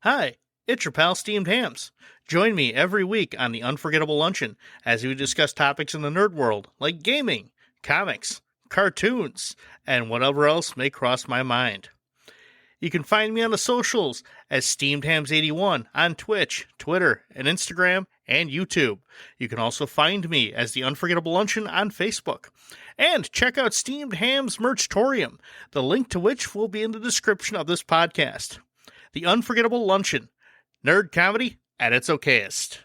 Hi, it's your pal Steamed Hams. Join me every week on the Unforgettable Luncheon as we discuss topics in the nerd world like gaming, comics, cartoons, and whatever else may cross my mind. You can find me on the socials as SteamedHams81 on Twitch, Twitter, and Instagram, and YouTube. You can also find me as the Unforgettable Luncheon on Facebook. And check out Steamed Hams Merchtorium, the link to which will be in the description of this podcast. The Unforgettable Luncheon, nerd comedy at its okayest.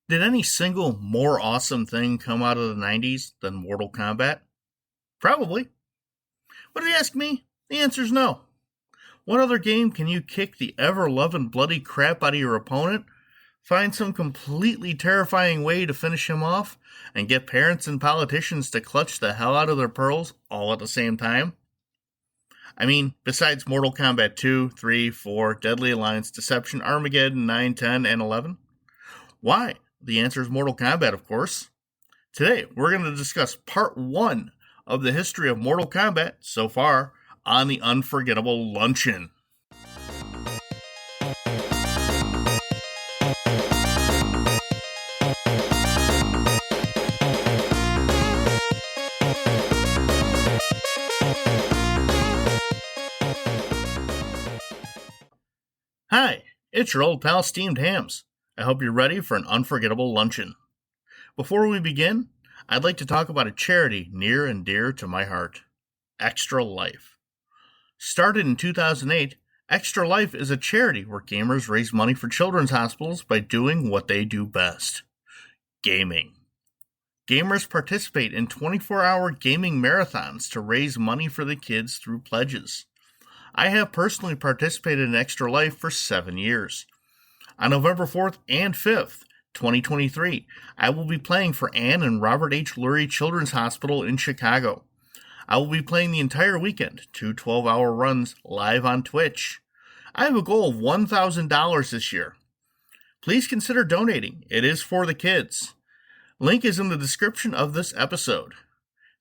Did any single more awesome thing come out of the 90s than Mortal Kombat? Probably. But if you ask me, the answer's no. What other game can you kick the ever-loving bloody crap out of your opponent, find some completely terrifying way to finish him off, and get parents and politicians to clutch the hell out of their pearls all at the same time? I mean, besides Mortal Kombat 2, 3, 4, Deadly Alliance, Deception, Armageddon, 9, 10, and 11? Why? The answer is Mortal Kombat, of course. Today, we're going to discuss part 1 of the history of Mortal Kombat so far on the Unforgettable Luncheon. Hi, it's your old pal Steamed Hams. I hope you're ready for an unforgettable luncheon. Before we begin, I'd like to talk about a charity near and dear to my heart, Extra Life. Started in 2008, Extra Life is a charity where gamers raise money for children's hospitals by doing what they do best, gaming. Gamers participate in 24-hour gaming marathons to raise money for the kids through pledges. I have personally participated in Extra Life for 7 years. On November 4th and 5th, 2023, I will be playing for Ann and Robert H. Lurie Children's Hospital in Chicago. I will be playing the entire weekend, 2 12-hour runs live on Twitch. I have a goal of $1,000 this year. Please consider donating. It is for the kids. Link is in the description of this episode.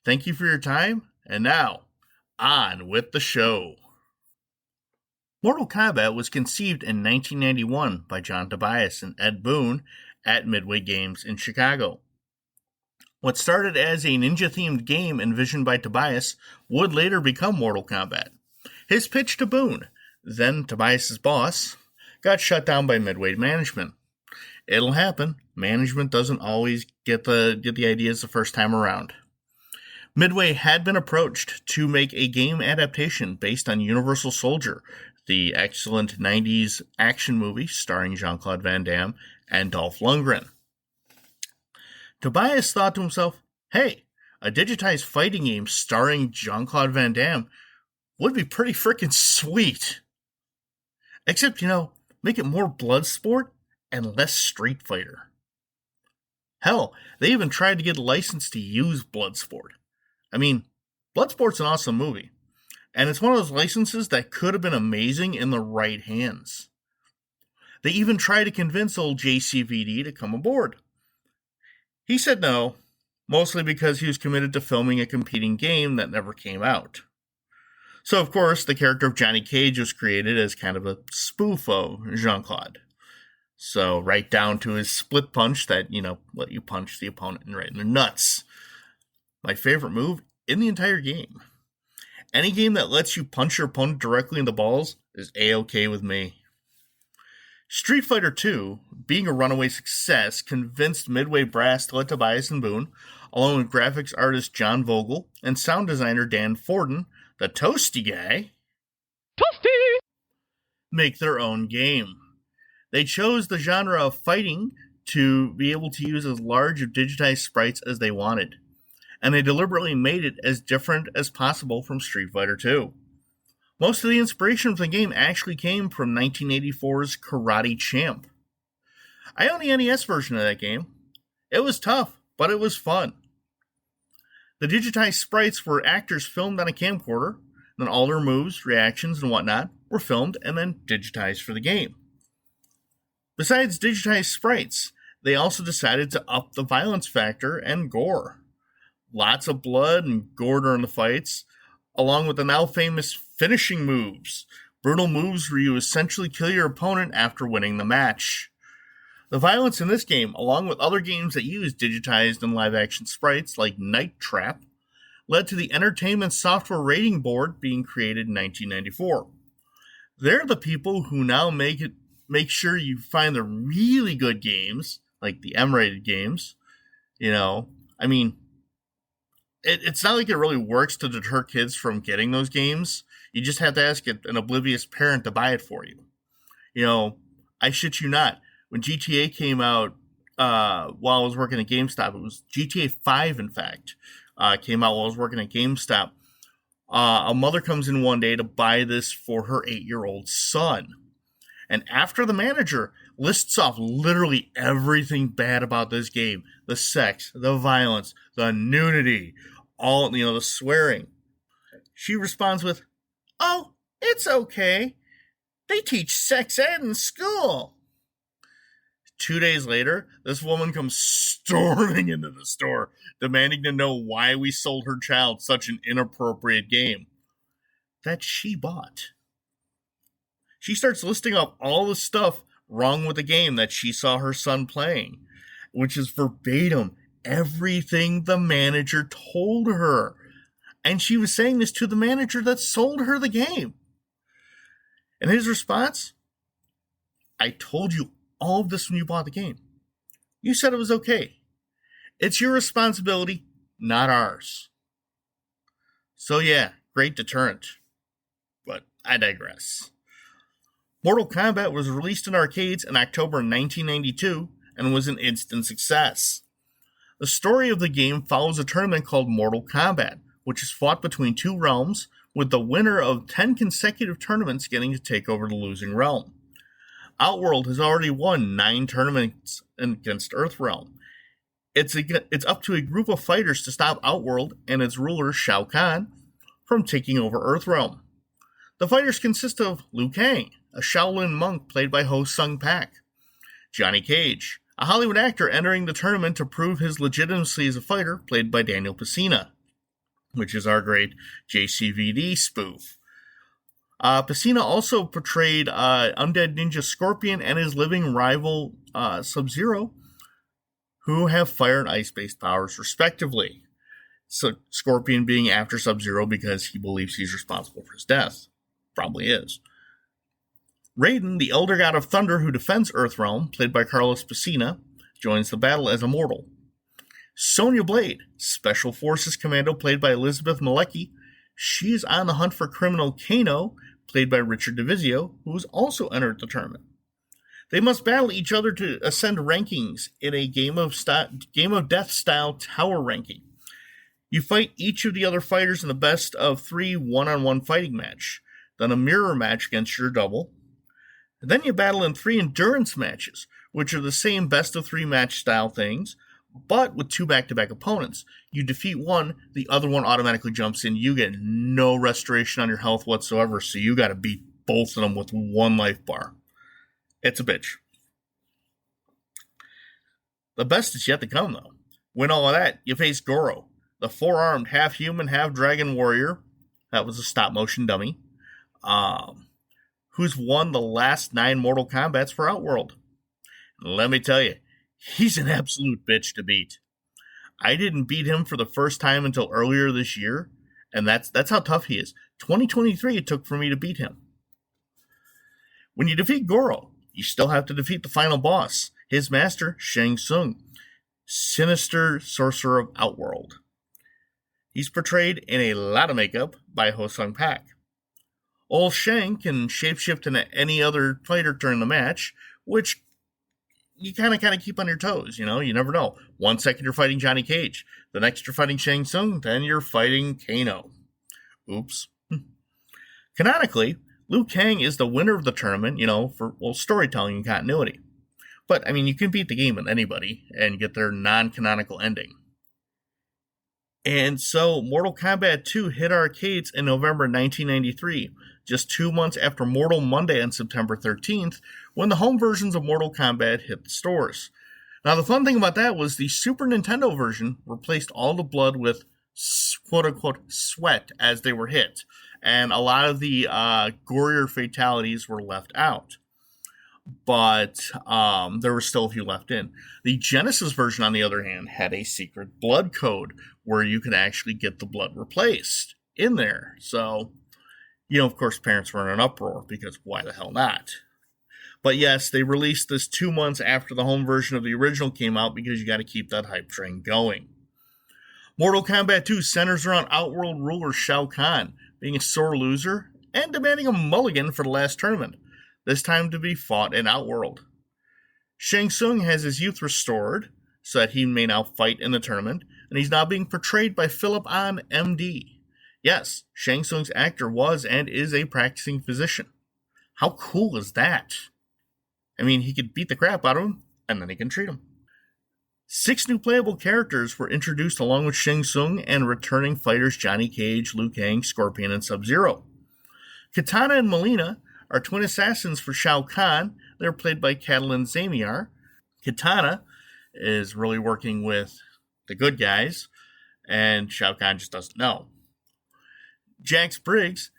Thank you for your time, and now, on with the show. Mortal Kombat was conceived in 1991 by John Tobias and Ed Boon at Midway Games in Chicago. What started as a ninja-themed game envisioned by Tobias would later become Mortal Kombat. His pitch to Boon, then Tobias' boss, got shut down by Midway management. It'll happen. Management doesn't always get the ideas the first time around. Midway had been approached to make a game adaptation based on Universal Soldier, the excellent 90s action movie starring Jean-Claude Van Damme and Dolph Lundgren. Tobias thought to himself, hey, a digitized fighting game starring Jean-Claude Van Damme would be pretty freaking sweet. Except, make it more Bloodsport and less Street Fighter. Hell, they even tried to get a license to use Bloodsport. I mean, Bloodsport's an awesome movie. And it's one of those licenses that could have been amazing in the right hands. They even tried to convince old JCVD to come aboard. He said no, mostly because he was committed to filming a competing game that never came out. So, of course, the character of Johnny Cage was created as kind of a spoof of Jean-Claude. So, right down to his split punch that, let you punch the opponent right in the nuts. My favorite move in the entire game. Any game that lets you punch your opponent directly in the balls is A-OK with me. Street Fighter 2, being a runaway success, convinced Midway brass to let Tobias and Boon, along with graphics artist John Vogel and sound designer Dan Forden, the Toasty guy, make their own game. They chose the genre of fighting to be able to use as large of digitized sprites as they wanted, and they deliberately made it as different as possible from Street Fighter 2. Most of the inspiration for the game actually came from 1984's Karate Champ. I own the NES version of that game. It was tough, but it was fun. The digitized sprites were actors filmed on a camcorder, then all their moves, reactions, and whatnot were filmed and then digitized for the game. Besides digitized sprites, they also decided to up the violence factor and gore. Lots of blood and gore during the fights, along with the now famous finishing moves, Brutal moves where you essentially kill your opponent after winning the match. The violence in this game, along with other games that use digitized and live-action sprites like Night Trap, led to the Entertainment Software Rating Board being created in 1994. They're the people who now make sure you find the really good games, like the M-rated games. It's not like it really works to deter kids from getting those games. You just have to ask an oblivious parent to buy it for you. I shit you not. When GTA came out, while I was working at GameStop, it was GTA 5, in fact, came out while I was working at GameStop. A mother comes in one day to buy this for her 8-year-old son. And after the manager lists off literally everything bad about this game, the sex, the violence, the nudity, all, the swearing, she responds with, "Oh, it's okay. They teach sex ed in school." 2 days later, this woman comes storming into the store, demanding to know why we sold her child such an inappropriate game that she bought. She starts listing up all the stuff wrong with the game that she saw her son playing, which is verbatim everything the manager told her. And she was saying this to the manager that sold her the game. And his response, "I told you all of this when you bought the game. You said it was okay. It's your responsibility, not ours." So yeah, great deterrent. But I digress. Mortal Kombat was released in arcades in October 1992 and was an instant success. The story of the game follows a tournament called Mortal Kombat, which is fought between two realms, with the winner of 10 consecutive tournaments getting to take over the losing realm. Outworld has already won 9 tournaments against Earthrealm. It's up to a group of fighters to stop Outworld and its ruler, Shao Kahn, from taking over Earthrealm. The fighters consist of Liu Kang, a Shaolin monk played by Ho Sung Pak; Johnny Cage, a Hollywood actor entering the tournament to prove his legitimacy as a fighter, played by Daniel Pesina, which is our great JCVD spoof. Pesina also portrayed Undead Ninja Scorpion and his living rival Sub-Zero, who have fire and ice-based powers respectively. So Scorpion being after Sub-Zero because he believes he's responsible for his death. Probably is. Raiden, the Elder God of Thunder who defends Earthrealm, played by Carlos Pesina, joins the battle as immortal. Sonya Blade, Special Forces Commando, played by Elizabeth Malecki. She's on the hunt for criminal Kano, played by Richard DeVizio, who has also entered the tournament. They must battle each other to ascend rankings in a game of death style tower ranking. You fight each of the other fighters in the best of 3 one-on-one fighting match, then a mirror match against your double. And then you battle in 3 endurance matches, which are the same best of 3 match style things, but with 2 back-to-back opponents. You defeat one, the other one automatically jumps in. You get no restoration on your health whatsoever, so you gotta beat both of them with 1 life bar. It's a bitch. The best is yet to come, though. Win all of that, you face Goro, the 4-armed, half-human, half-dragon warrior. That was a stop-motion dummy. Who's won the last 9 Mortal Kombats for Outworld. And let me tell you, he's an absolute bitch to beat. I didn't beat him for the first time until earlier this year, and that's how tough he is. 2023 it took for me to beat him. When you defeat Goro, you still have to defeat the final boss, his master, Shang Tsung, sinister sorcerer of Outworld. He's portrayed in a lot of makeup by Ho Sung Pak. Old Shang can shapeshift into any other fighter during the match, which you kind of keep on your toes, you never know. 1 second you're fighting Johnny Cage, the next you're fighting Shang Tsung, then you're fighting Kano. Oops. Canonically, Liu Kang is the winner of the tournament, for storytelling and continuity. But, you can beat the game with anybody and get their non-canonical ending. And so, Mortal Kombat 2 hit arcades in November 1993, just 2 months after Mortal Monday on September 13th, when the home versions of Mortal Kombat hit the stores. Now, the fun thing about that was the Super Nintendo version replaced all the blood with quote-unquote sweat as they were hit, and a lot of the gorier fatalities were left out. But there were still a few left in. The Genesis version, on the other hand, had a secret blood code where you could actually get the blood replaced in there. So, of course, parents were in an uproar because why the hell not? But yes, they released this 2 months after the home version of the original came out because you got to keep that hype train going. Mortal Kombat 2 centers around Outworld ruler Shao Kahn being a sore loser and demanding a mulligan for the last tournament, this time to be fought in Outworld. Shang Tsung has his youth restored so that he may now fight in the tournament, and he's now being portrayed by Philip Ahn, MD. Yes, Shang Tsung's actor was and is a practicing physician. How cool is that? I mean, he could beat the crap out of him, and then he can treat him. 6 new playable characters were introduced along with Shang Tsung and returning fighters Johnny Cage, Liu Kang, Scorpion, and Sub-Zero. Kitana and Mileena are twin assassins for Shao Kahn. They're played by Catelyn Zamiar. Kitana is really working with the good guys, and Shao Kahn just doesn't know. Jax Briggs,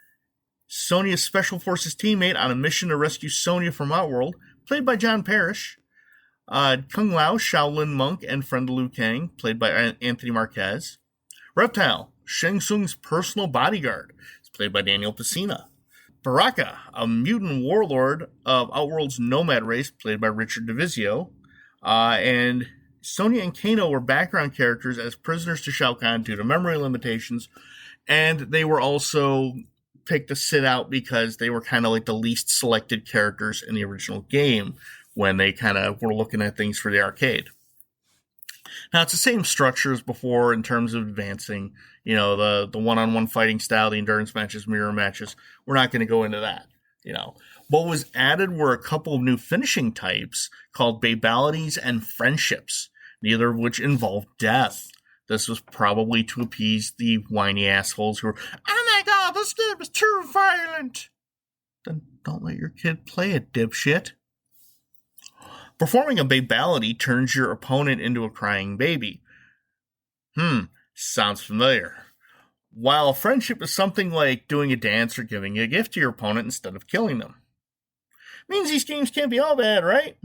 Sonya's Special Forces teammate on a mission to rescue Sonya from Outworld, played by John Parrish. Kung Lao, Shaolin monk and friend of Liu Kang, played by Anthony Marquez. Reptile, Shang Tsung's personal bodyguard, is played by Daniel Pesina. Baraka, a mutant warlord of Outworld's nomad race, played by Richard DeVizio. And Sonya and Kano were background characters as prisoners to Shao Kahn due to memory limitations, and they were also picked to sit out because they were kind of like the least selected characters in the original game when they kind of were looking at things for the arcade. Now, it's the same structure as before in terms of advancing, the one-on-one fighting style, the endurance matches, mirror matches. We're not going to go into that, What was added were a couple of new finishing types called babalities and friendships, neither of which involved death. This was probably to appease the whiny assholes who were, oh my god, this game is too violent. Then don't let your kid play it, dipshit. Performing a babality turns your opponent into a crying baby. Sounds familiar. While a friendship is something like doing a dance or giving a gift to your opponent instead of killing them. Means these games can't be all bad, right?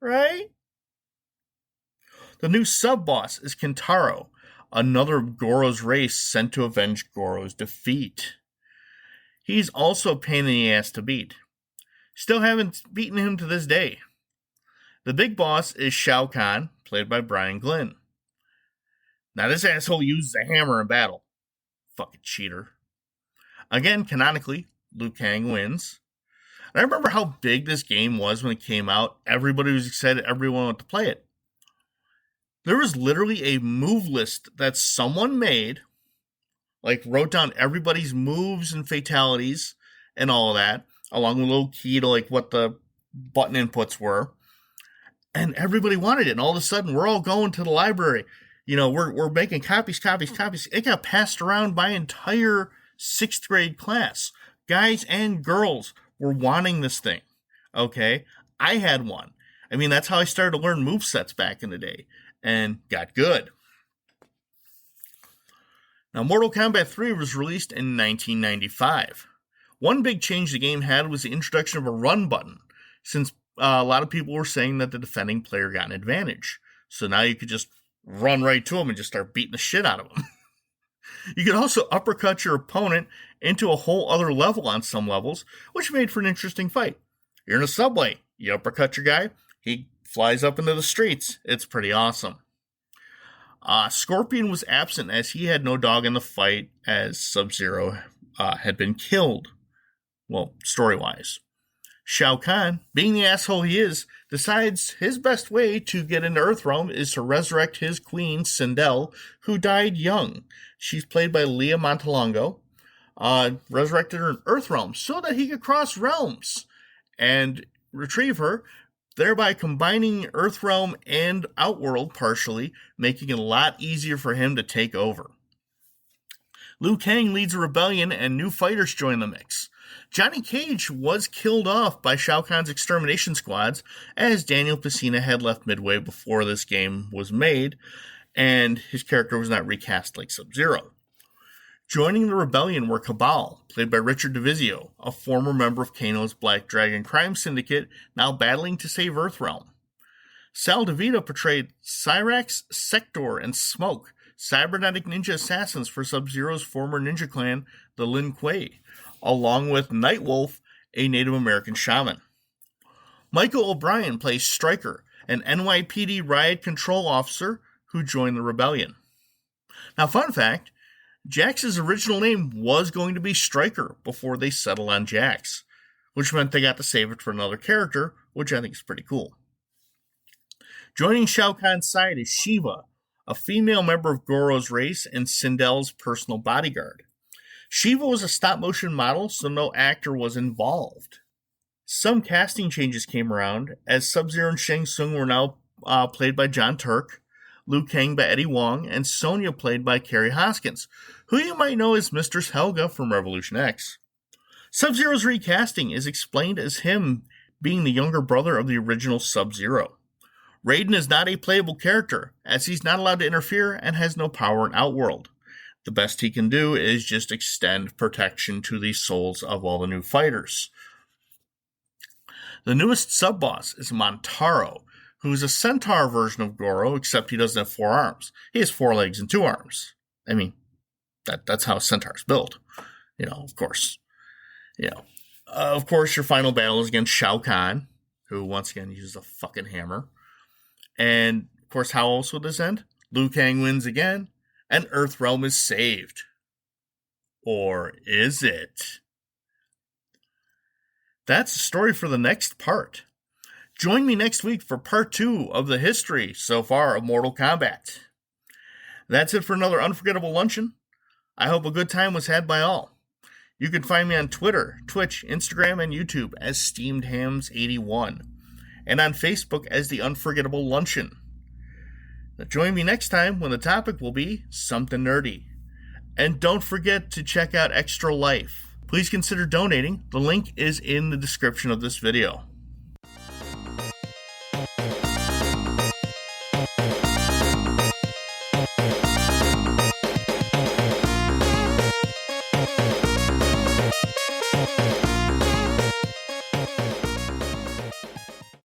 Right? The new sub-boss is Kintaro, another of Goro's race sent to avenge Goro's defeat. He's also a pain in the ass to beat. Still haven't beaten him to this day. The big boss is Shao Kahn, played by Brian Glynn. Now this asshole uses a hammer in battle. Fucking cheater. Again, canonically, Liu Kang wins. And I remember how big this game was when it came out. Everybody was excited. Everyone wanted to play it. There was literally a move list that someone made, wrote down everybody's moves and fatalities and all of that, along with a little key to what the button inputs were. And everybody wanted it. And all of a sudden, we're all going to the library. We're making copies. It got passed around by entire 6th grade class. Guys and girls were wanting this thing. Okay? I had one. I mean, that's how I started to learn movesets back in the day. And got good. Now, Mortal Kombat 3 was released in 1995. One big change the game had was the introduction of a run button, since a lot of people were saying that the defending player got an advantage. So now you could just run right to him and just start beating the shit out of him. You could also uppercut your opponent into a whole other level on some levels, which made for an interesting fight. You're in a subway, you uppercut your guy, he flies up into the streets. It's pretty awesome. Scorpion was absent as he had no dog in the fight as Sub-Zero had been killed. Well, story-wise. Shao Kahn, being the asshole he is, decides his best way to get into Earthrealm is to resurrect his queen, Sindel, who died young. She's played by Leah Montalongo. Resurrected her in Earthrealm so that he could cross realms and retrieve her, thereby combining Earthrealm and Outworld partially, making it a lot easier for him to take over. Liu Kang leads a rebellion and new fighters join the mix. Johnny Cage was killed off by Shao Kahn's extermination squads, as Daniel Pesina had left midway before this game was made, and his character was not recast like Sub-Zero. Joining the rebellion were Cabal, played by Richard DeVizio, a former member of Kano's Black Dragon crime syndicate now battling to save Earthrealm. Sal DeVito portrayed Cyrax, Sector, and Smoke, cybernetic ninja assassins for Sub-Zero's former ninja clan, the Lin Kuei, along with Nightwolf, a Native American shaman. Michael O'Brien plays Stryker, an NYPD riot control officer who joined the rebellion. Now, fun fact, Jax's original name was going to be Stryker before they settled on Jax, which meant they got to save it for another character, which I think is pretty cool. Joining Shao Kahn's side is Shiva, a female member of Goro's race and Sindel's personal bodyguard. Shiva was a stop-motion model, so no actor was involved. Some casting changes came around, as Sub-Zero and Shang Tsung were now played by John Turk, Liu Kang by Eddie Wong, and Sonya played by Carrie Hoskins, who you might know as Mistress Helga from Revolution X. Sub-Zero's recasting is explained as him being the younger brother of the original Sub-Zero. Raiden is not a playable character, as he's not allowed to interfere and has no power in Outworld. The best he can do is just extend protection to the souls of all the new fighters. The newest sub-boss is Montaro, who is a centaur version of Goro, except he doesn't have 4 arms. He has 4 legs and 2 arms. I mean, that's how a centaur's built. Of course. Of course, your final battle is against Shao Kahn, who once again uses a fucking hammer. And, of course, how else will this end? Liu Kang wins again, and Earthrealm is saved. Or is it? That's the story for the next part. Join me next week for part 2 of the history so far of Mortal Kombat. That's it for another unforgettable luncheon. I hope a good time was had by all. You can find me on Twitter, Twitch, Instagram, and YouTube as SteamedHams81, and on Facebook as The Unforgettable Luncheon. Now join me next time when the topic will be something nerdy. And don't forget to check out Extra Life. Please consider donating. The link is in the description of this video.